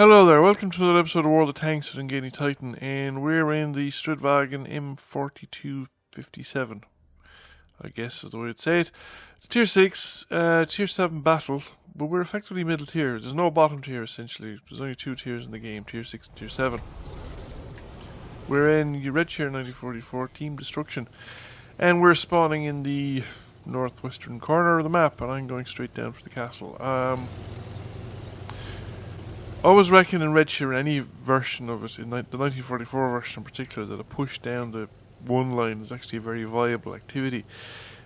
Hello there, welcome to another episode of World of Tanks with Engaging Titan, and we're in the Strv M4257, I guess is the way to say it. It's tier 6, tier 7 battle, but we're effectively middle tier. There's no bottom tier essentially, there's only two tiers in the game, tier 6 and tier 7. We're in Redshire 1944, Team Destruction, and we're spawning in the northwestern corner of the map, and I'm going straight down for the castle. I always reckon in Redshire, any version of it, in the 1944 version in particular, that a push down the one line is actually a very viable activity.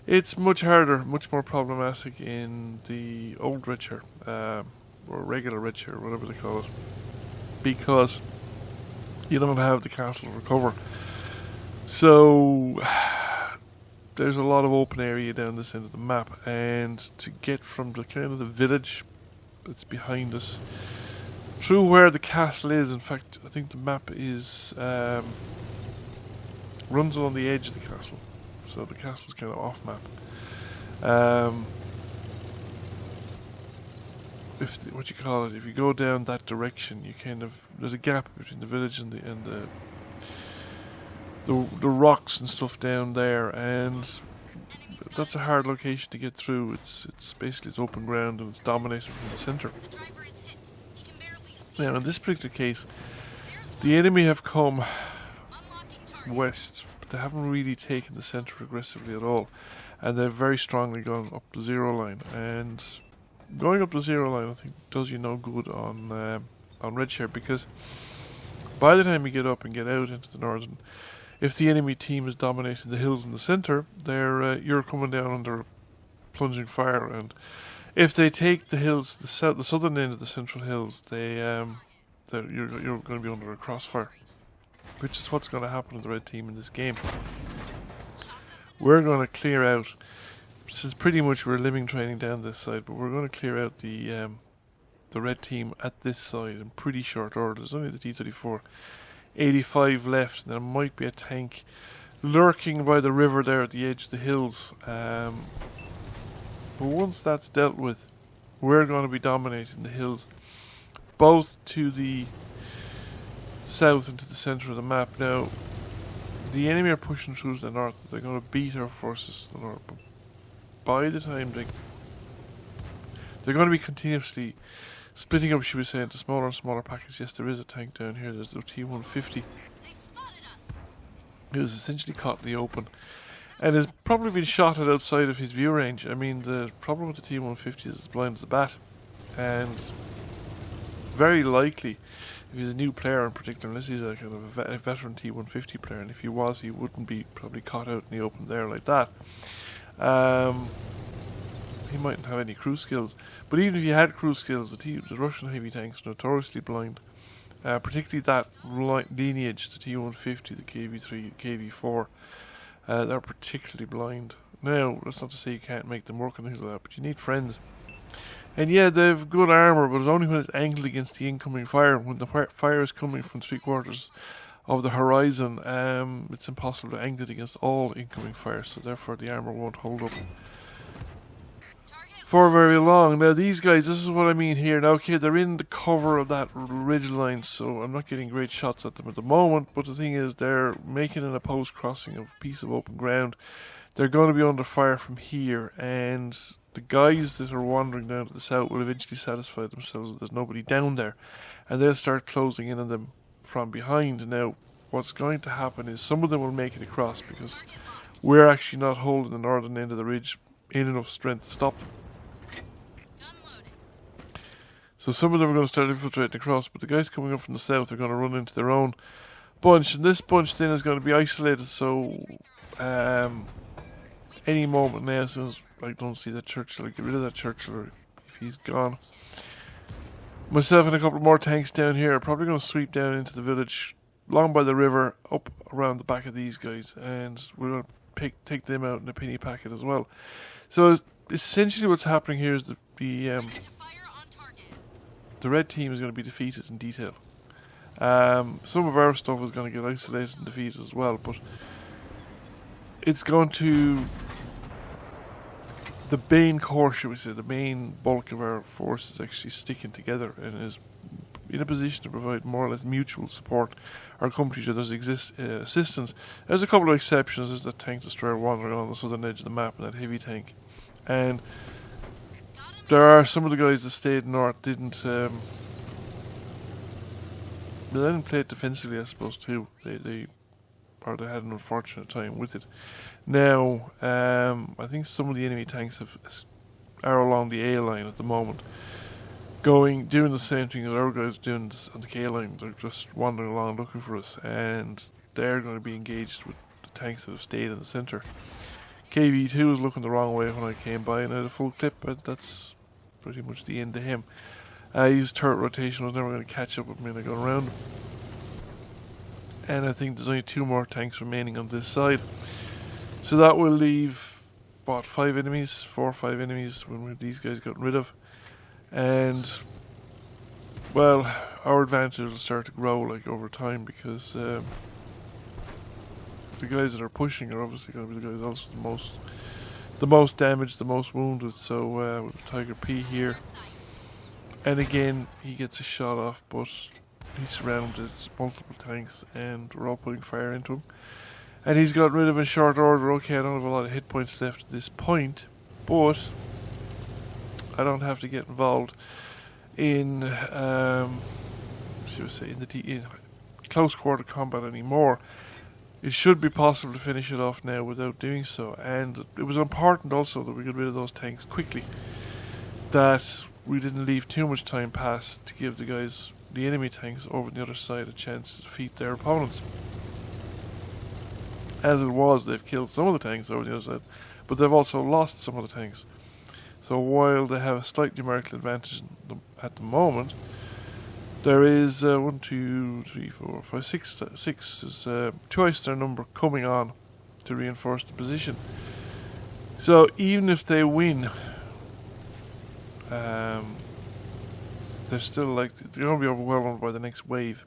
It's much harder, much more problematic in the old Redshire, or regular Redshire, whatever they call it, because you don't have the castle to recover. So there's a lot of open area down this end of the map, and to get from the kind of the village that's behind us through where the castle is, in fact, I think the map is runs along the edge of the castle, so the castle's kind of off map. If you go down that direction, you kind of there's a gap between the village and the rocks and stuff down there, and that's a hard location to get through. It's basically it's open ground and it's dominated from the centre. Now, in this particular case, the enemy have come west, but they haven't really taken the centre aggressively at all, and they've very strongly gone up the zero line. And going up the zero line, I think, does you no good on Redshire, because by the time you get up and get out into the northern, if the enemy team is dominating the hills in the centre, you're coming down under plunging fire, and if they take the hills, the southern end of the central hills, you're going to be under a crossfire, which is what's going to happen to the red team in this game. We're going to clear out. This is pretty much we're living training down this side, but we're going to clear out the red team at this side in pretty short order. There's only the T-34, 85 left. And there might be a tank lurking by the river there at the edge of the hills. But once that's dealt with, we're going to be dominating the hills, both to the south and to the centre of the map. Now, the enemy are pushing through to the north. They're going to beat our forces to the north. But by the time they're going to be continuously splitting up, should we say, into smaller and smaller packets. Yes, there is a tank down here. There's the T-150. It was essentially caught in the open, and has probably been shot at outside of his view range. I mean, the problem with the T-150 is it's blind as a bat, and very likely, if he's a new player in particular, unless he's a kind of a veteran T-150 player, and if he was, he wouldn't be probably caught out in the open there like that. He mightn't have any crew skills, but even if he had crew skills, the Russian heavy tanks are notoriously blind. Particularly that lineage, the T-150, the KV-3, KV-4. They're particularly blind. Now, that's not to say you can't make them work and things like that, but you need friends. And yeah, they've good armour, but it's only when it's angled against the incoming fire. When the fire is coming from 3/4 of the horizon, it's impossible to angle it against all incoming fire, so therefore the armour won't hold up for very long. Now these guys, this is what I mean here. Now, okay, they're in the cover of that ridge line, so I'm not getting great shots at them at the moment, but the thing is, they're making an opposed crossing of a piece of open ground. They're going to be under fire from here, and the guys that are wandering down to the south will eventually satisfy themselves that there's nobody down there, and they'll start closing in on them from behind. Now, what's going to happen is some of them will make it across, because we're actually not holding the northern end of the ridge in enough strength to stop them. So some of them are going to start infiltrating across, but the guys coming up from the south are going to run into their own bunch, and this bunch then is going to be isolated, so any moment now, as soon as I don't see that Churchill, I'll get rid of that Churchill if he's gone. Myself and a couple more tanks down here are probably going to sweep down into the village, along by the river, up around the back of these guys, and we're going to take them out in a penny packet as well. So essentially what's happening here is the red team is going to be defeated in detail. Some of our stuff is going to get isolated and defeated as well, but it's going to... the main core, should we say, the main bulk of our force is actually sticking together and is in a position to provide more or less mutual support or come to each other's assistance. There's a couple of exceptions. There's that tank destroyer wandering on the southern edge of the map and that heavy tank. And there are some of the guys that stayed north they didn't play it defensively, I suppose, too. They had an unfortunate time with it. Now, I think some of the enemy tanks are along the A line at the moment, doing the same thing that our guys are doing on the K line. They're just wandering along looking for us, and they're going to be engaged with the tanks that have stayed in the centre. KV2 was looking the wrong way when I came by, and I had a full clip, but that's pretty much the end of him. His turret rotation was never going to catch up with me, and I got around him. And I think there's only 2 more tanks remaining on this side. So that will leave, 4 or 5 enemies when these guys got rid of. And, well, our advantage will start to grow like over time, because the guys that are pushing are obviously going to be the guys also the most damaged, the most wounded. So with the Tiger P here, and again he gets a shot off, but he's surrounded multiple tanks and we're all putting fire into him. And he's got rid of in short order. Okay, I don't have a lot of hit points left at this point, but I don't have to get involved in in close quarter combat anymore. It should be possible to finish it off now without doing so. And it was important also that we got rid of those tanks quickly, that we didn't leave too much time pass to give the enemy tanks over on the other side a chance to defeat their opponents. As it was, they've killed some of the tanks over the other side, but they've also lost some of the tanks. So while they have a slight numerical advantage at the moment, there is 1, 2, 3, 4, 5, 6. 6 is twice their number coming on to reinforce the position. So even if they win, they're still they're going to be overwhelmed by the next wave,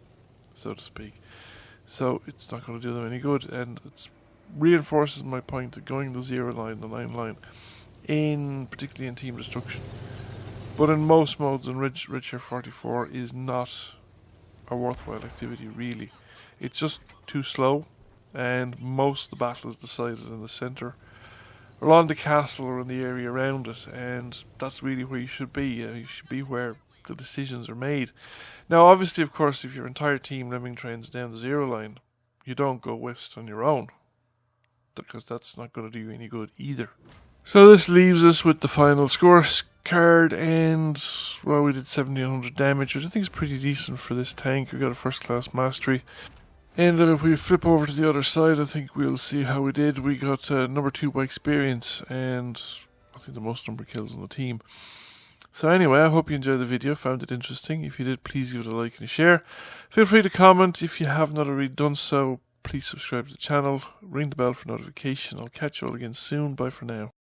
so to speak. So it's not going to do them any good, and it reinforces my point that going the 0 line, the 9 line, particularly in team destruction, but in most modes in Redshire 44 is not a worthwhile activity really. It's just too slow, and most of the battle is decided in the centre, around the castle or in the area around it, and that's really where you should be. You should be where the decisions are made. Now obviously, of course, if your entire team lemming trains down the 0 line, you don't go west on your own, because that's not going to do you any good either. So this leaves us with the final score card, and well, we did 1700 damage, which I think is pretty decent for this tank. We got a first class mastery. And if we flip over to the other side, I think we'll see how we did. We got number 2 by experience, and I think the most number of kills on the team. So anyway, I hope you enjoyed the video, found it interesting. If you did, please give it a like and a share. Feel free to comment. If you have not already done so, please subscribe to the channel, ring the bell for notification. I'll catch you all again soon. Bye for now.